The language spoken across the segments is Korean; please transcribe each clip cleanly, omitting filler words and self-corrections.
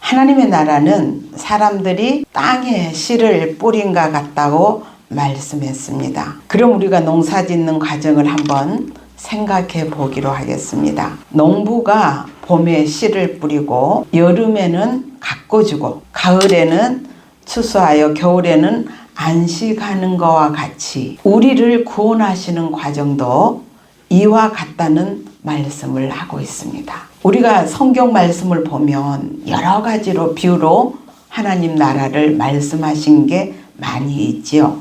하나님의 나라는 사람들이 땅에 씨를 뿌린과 같다고 말씀했습니다. 그럼 우리가 농사 짓는 과정을 한번 생각해 보기로 하겠습니다. 농부가 봄에 씨를 뿌리고 여름에는 가꿔주고 가을에는 추수하여 겨울에는 안식하는 것과 같이 우리를 구원하시는 과정도 이와 같다는 말씀을 하고 있습니다. 우리가 성경 말씀을 보면 여러 가지로 비유로 하나님 나라를 말씀하신 게 많이 있지요.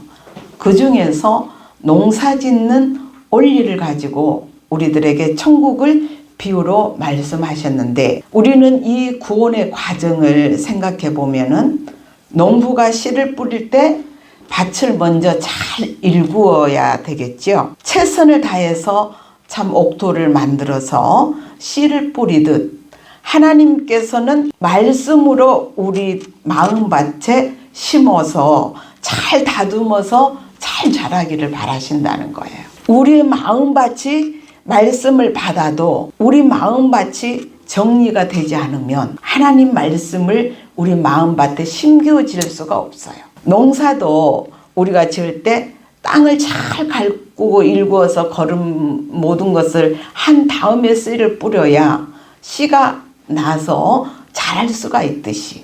그 중에서 농사 짓는 원리를 가지고 우리들에게 천국을 비유로 말씀하셨는데, 우리는 이 구원의 과정을 생각해 보면은 농부가 씨를 뿌릴 때 밭을 먼저 잘 일구어야 되겠죠. 최선을 다해서 참 옥토를 만들어서 씨를 뿌리듯 하나님께서는 말씀으로 우리 마음밭에 심어서 잘 다듬어서 잘 자라기를 바라신다는 거예요. 우리 마음밭이 말씀을 받아도 우리 마음밭이 정리가 되지 않으면 하나님 말씀을 우리 마음밭에 심겨질 수가 없어요. 농사도 우리가 지을 때 땅을 잘 가꾸고 일구어서 거름 모든 것을 한 다음에 씨를 뿌려야 씨가 나서 자랄 수가 있듯이,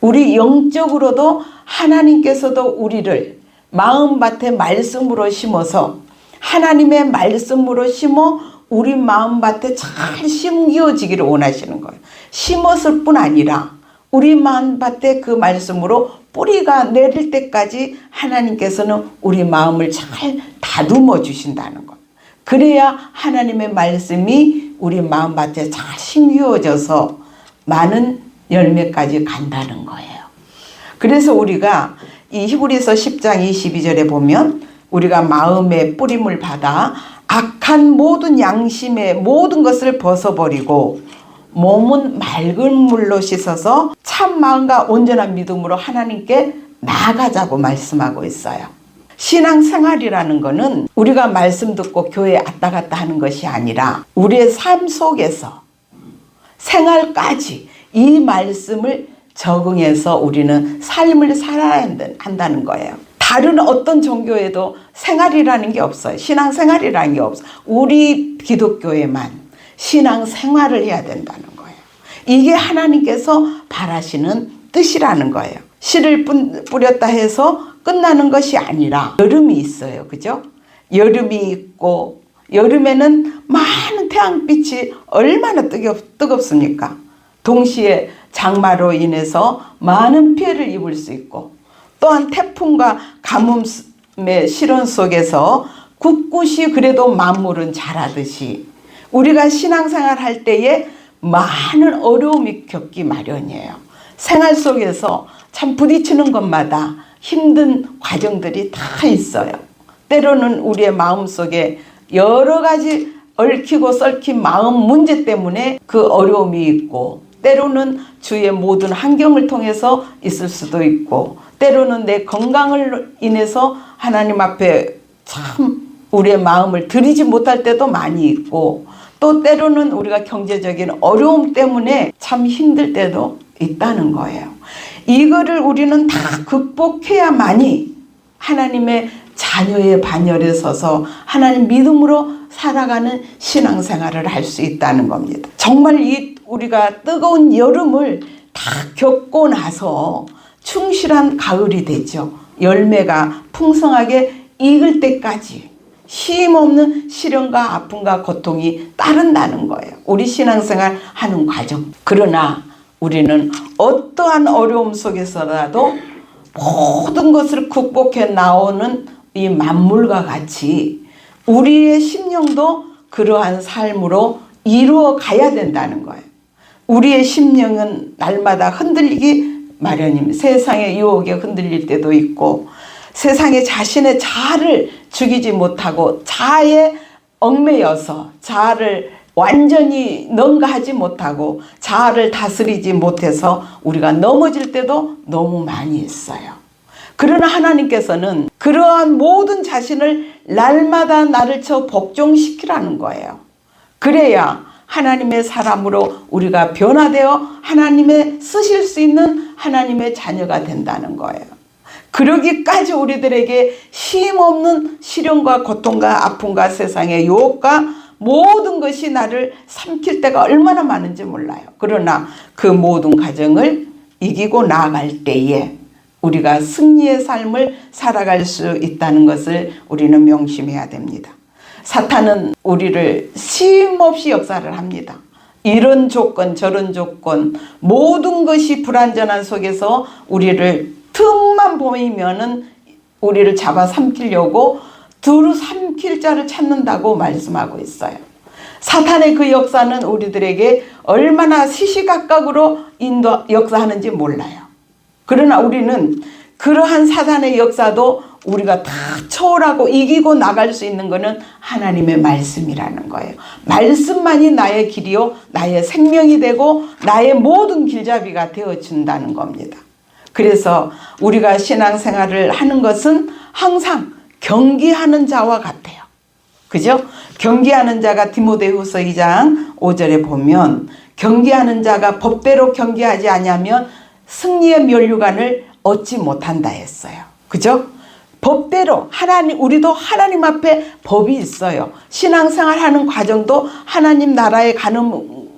우리 영적으로도 하나님께서도 우리를 마음밭에 말씀으로 심어서 하나님의 말씀으로 심어 우리 마음밭에 잘 심겨지기를 원하시는 거예요. 심었을 뿐 아니라 우리 마음밭에 그 말씀으로 뿌리가 내릴 때까지 하나님께서는 우리 마음을 잘 다듬어 주신다는 것. 그래야 하나님의 말씀이 우리 마음밭에 잘 심겨져서 많은 열매까지 간다는 거예요. 그래서 우리가 이 히브리서 10장 22절에 보면 우리가 마음의 뿌림을 받아 악한 모든 양심의 모든 것을 벗어버리고 몸은 맑은 물로 씻어서 참 마음과 온전한 믿음으로 하나님께 나아가자고 말씀하고 있어요. 신앙생활이라는 거는 우리가 말씀 듣고 교회에 왔다 갔다 하는 것이 아니라 우리의 삶 속에서 생활까지 이 말씀을 적응해서 우리는 삶을 살아야 한다는 거예요. 다른 어떤 종교에도 생활이라는 게 없어요. 신앙생활이라는 게 없어요. 우리 기독교에만 신앙생활을 해야 된다는 거예요. 이게 하나님께서 바라시는 뜻이라는 거예요. 씨를 뿌렸다 해서 끝나는 것이 아니라 여름이 있어요. 그죠? 여름이 있고 여름에는 많은 태양빛이 얼마나 뜨겁습니까? 동시에 장마로 인해서 많은 피해를 입을 수 있고, 또한 태풍과 가뭄의 시련 속에서 굳굳이 그래도 만물은 자라듯이 우리가 신앙생활 할 때에 많은 어려움이 겪기 마련이에요. 생활 속에서 참 부딪히는 것마다 힘든 과정들이 다 있어요. 때로는 우리의 마음속에 여러 가지 얽히고 썰킨 마음 문제 때문에 그 어려움이 있고, 때로는 주의 모든 환경을 통해서 있을 수도 있고, 때로는 내 건강을 인해서 하나님 앞에 참 우리의 마음을 드리지 못할 때도 많이 있고, 또 때로는 우리가 경제적인 어려움 때문에 참 힘들 때도 있다는 거예요. 이거를 우리는 다 극복해야만이 하나님의 자녀의 반열에 서서 하나님 믿음으로 살아가는 신앙생활을 할 수 있다는 겁니다. 정말 우리가 뜨거운 여름을 다 겪고 나서 충실한 가을이 되죠. 열매가 풍성하게 익을 때까지 쉼없는 시련과 아픔과 고통이 따른다는 거예요. 우리 신앙생활 하는 과정. 그러나 우리는 어떠한 어려움 속에서라도 모든 것을 극복해 나오는 이 만물과 같이 우리의 심령도 그러한 삶으로 이루어 가야 된다는 거예요. 우리의 심령은 날마다 흔들리기 마련입니다. 세상의 유혹에 흔들릴 때도 있고, 세상에 자신의 자아를 죽이지 못하고 자아에 얽매여서 자아를 완전히 능가하지 못하고 자아를 다스리지 못해서 우리가 넘어질 때도 너무 많이 있어요. 그러나 하나님께서는 그러한 모든 자신을 날마다 나를 쳐 복종시키라는 거예요. 그래야 하나님의 사람으로 우리가 변화되어 하나님의 쓰실 수 있는 하나님의 자녀가 된다는 거예요. 그러기까지 우리들에게 힘없는 시련과 고통과 아픔과 세상의 유혹과 모든 것이 나를 삼킬 때가 얼마나 많은지 몰라요. 그러나 그 모든 과정을 이기고 나아갈 때에 우리가 승리의 삶을 살아갈 수 있다는 것을 우리는 명심해야 됩니다. 사탄은 우리를 쉼없이 역사를 합니다. 이런 조건 저런 조건 모든 것이 불완전한 속에서 우리를 틈만 보이면은 우리를 잡아 삼키려고 두루 삼킬 자를 찾는다고 말씀하고 있어요. 사탄의 그 역사는 우리들에게 얼마나 시시각각으로 역사하는지 몰라요. 그러나 우리는 그러한 사탄의 역사도 우리가 다 초월하고 이기고 나갈 수 있는 것은 하나님의 말씀이라는 거예요. 말씀만이 나의 길이요 나의 생명이 되고 나의 모든 길잡이가 되어준다는 겁니다. 그래서 우리가 신앙생활을 하는 것은 항상 경계하는 자와 같아요. 그죠? 경계하는 자가 디모데후서 2장 5절에 보면 경계하는 자가 법대로 경계하지 아니하면 승리의 면류관을 얻지 못한다 했어요. 그죠? 법대로 우리도 하나님 앞에 법이 있어요. 신앙생활 하는 과정도 하나님 나라에 가는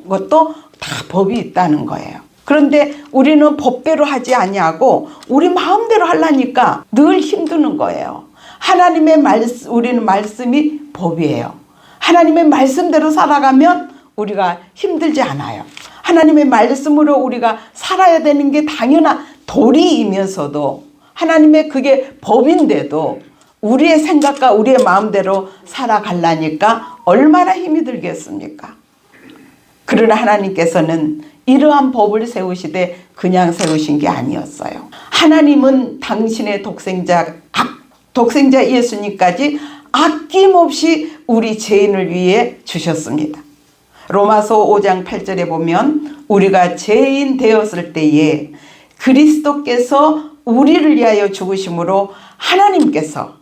것도 다 법이 있다는 거예요. 그런데 우리는 법대로 하지 아니하고 우리 마음대로 하려니까 늘 힘드는 거예요. 하나님의 말씀, 우리는 말씀이 법이에요. 하나님의 말씀대로 살아가면 우리가 힘들지 않아요. 하나님의 말씀으로 우리가 살아야 되는 게 당연한 도리이면서도 하나님의 그게 법인데도 우리의 생각과 우리의 마음대로 살아가려니까 얼마나 힘이 들겠습니까? 그러나 하나님께서는 이러한 법을 세우시되 그냥 세우신 게 아니었어요. 하나님은 당신의 독생자 예수님까지 아낌없이 우리 죄인을 위해 주셨습니다. 로마서 5장 8절에 보면 우리가 죄인 되었을 때에 그리스도께서 우리를 위하여 죽으심으로 하나님께서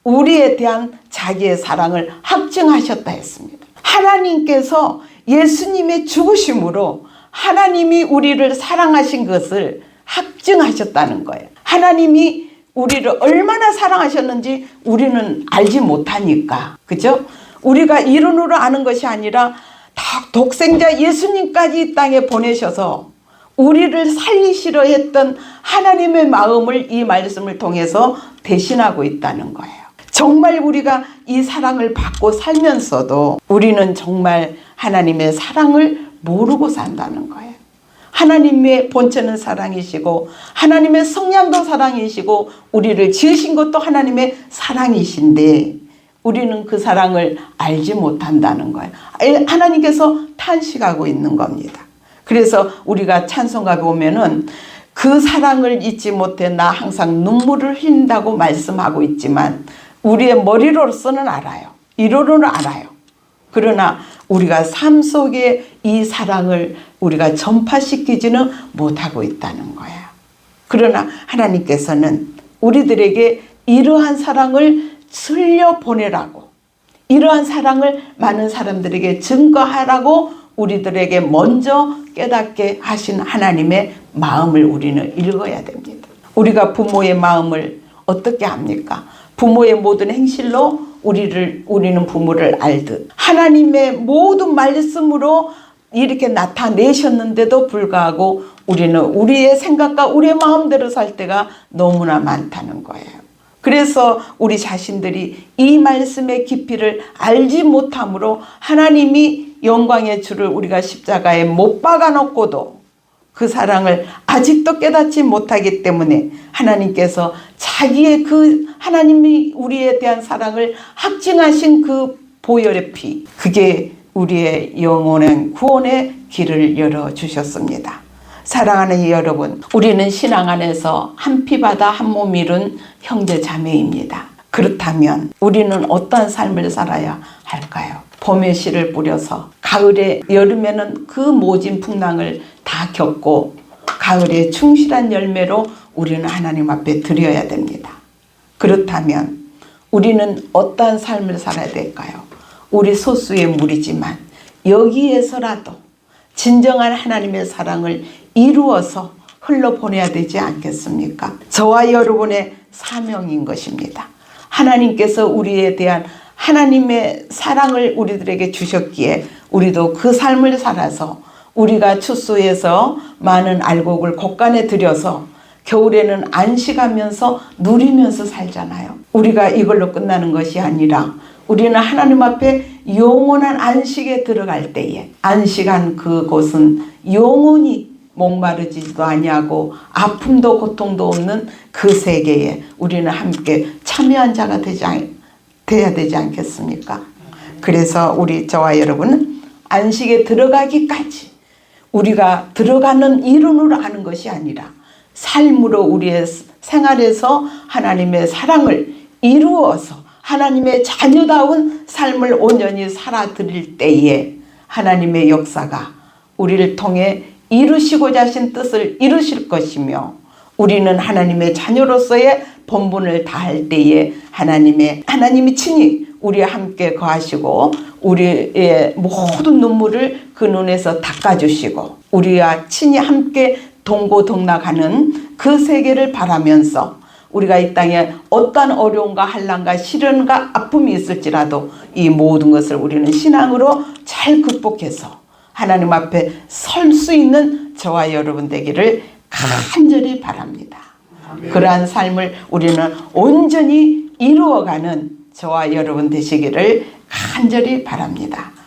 우리에 대한 자기의 사랑을 확증하셨다 했습니다. 하나님께서 예수님의 죽으심으로 하나님이 우리를 사랑하신 것을 확증하셨다는 거예요. 하나님이 우리를 얼마나 사랑하셨는지 우리는 알지 못하니까. 그죠? 우리가 이론으로 아는 것이 아니라 독생자 예수님까지 이 땅에 보내셔서 우리를 살리시려 했던 하나님의 마음을 이 말씀을 통해서 대신하고 있다는 거예요. 정말 우리가 이 사랑을 받고 살면서도 우리는 정말 하나님의 사랑을 모르고 산다는 거예요. 하나님의 본체는 사랑이시고 하나님의 성량도 사랑이시고 우리를 지으신 것도 하나님의 사랑이신데 우리는 그 사랑을 알지 못한다는 거예요. 하나님께서 탄식하고 있는 겁니다. 그래서 우리가 찬송가 보면은 그 사랑을 잊지 못해 나 항상 눈물을 흘린다고 말씀하고 있지만 우리의 머리로서는 알아요. 이론으로는 알아요. 그러나 우리가 삶 속에 이 사랑을 우리가 전파시키지는 못하고 있다는 거예요. 그러나 하나님께서는 우리들에게 이러한 사랑을 흘려보내라고, 이러한 사랑을 많은 사람들에게 증거하라고 우리들에게 먼저 깨닫게 하신 하나님의 마음을 우리는 읽어야 됩니다. 우리가 부모의 마음을 어떻게 합니까? 부모의 모든 행실로 우리는 부모를 알듯 하나님의 모든 말씀으로 이렇게 나타내셨는데도 불구하고 우리는 우리의 생각과 우리의 마음대로 살 때가 너무나 많다는 거예요. 그래서 우리 자신들이 이 말씀의 깊이를 알지 못함으로 하나님이 영광의 주를 우리가 십자가에 못 박아놓고도 그 사랑을 아직도 깨닫지 못하기 때문에 하나님께서 자기의 그 하나님이 우리에 대한 사랑을 확증하신 그 보혈의 피, 그게 우리의 영원한 구원의 길을 열어주셨습니다. 사랑하는 여러분, 우리는 신앙 안에서 한 피바다 한 몸 이룬 형제 자매입니다. 그렇다면 우리는 어떠한 삶을 살아야 할까요? 봄에 씨를 뿌려서 가을에 여름에는 그 모진 풍랑을 다 겪고 가을에 충실한 열매로 우리는 하나님 앞에 드려야 됩니다. 그렇다면 우리는 어떠한 삶을 살아야 될까요? 우리 소수의 무리지만 여기에서라도 진정한 하나님의 사랑을 이루어서 흘러보내야 되지 않겠습니까? 저와 여러분의 사명인 것입니다. 하나님께서 우리에 대한 하나님의 사랑을 우리들에게 주셨기에 우리도 그 삶을 살아서 우리가 추수해서 많은 알곡을 곡간에 들여서 겨울에는 안식하면서 누리면서 살잖아요. 우리가 이걸로 끝나는 것이 아니라 우리는 하나님 앞에 영원한 안식에 들어갈 때에 안식한 그곳은 영원히 목마르지도 아니하고 아픔도 고통도 없는 그 세계에 우리는 함께 참여한 자가 돼야 되지 않겠습니까? 그래서 저와 여러분은 안식에 들어가기까지 우리가 들어가는 이론으로 하는 것이 아니라 삶으로 우리의 생활에서 하나님의 사랑을 이루어서 하나님의 자녀다운 삶을 온전히 살아드릴 때에 하나님의 역사가 우리를 통해 이루시고자 하신 뜻을 이루실 것이며 우리는 하나님의 자녀로서의 본분을 다할 때에 하나님이 친히 우리와 함께 거하시고 우리의 모든 눈물을 그 눈에서 닦아주시고 우리와 친히 함께 동고동락하는 그 세계를 바라면서 우리가 이 땅에 어떠한 어려움과 한란과 시련과 아픔이 있을지라도 이 모든 것을 우리는 신앙으로 잘 극복해서 하나님 앞에 설 수 있는 저와 여러분 되기를 간절히 바랍니다. 그러한 삶을 우리는 온전히 이루어가는 저와 여러분 되시기를 간절히 바랍니다.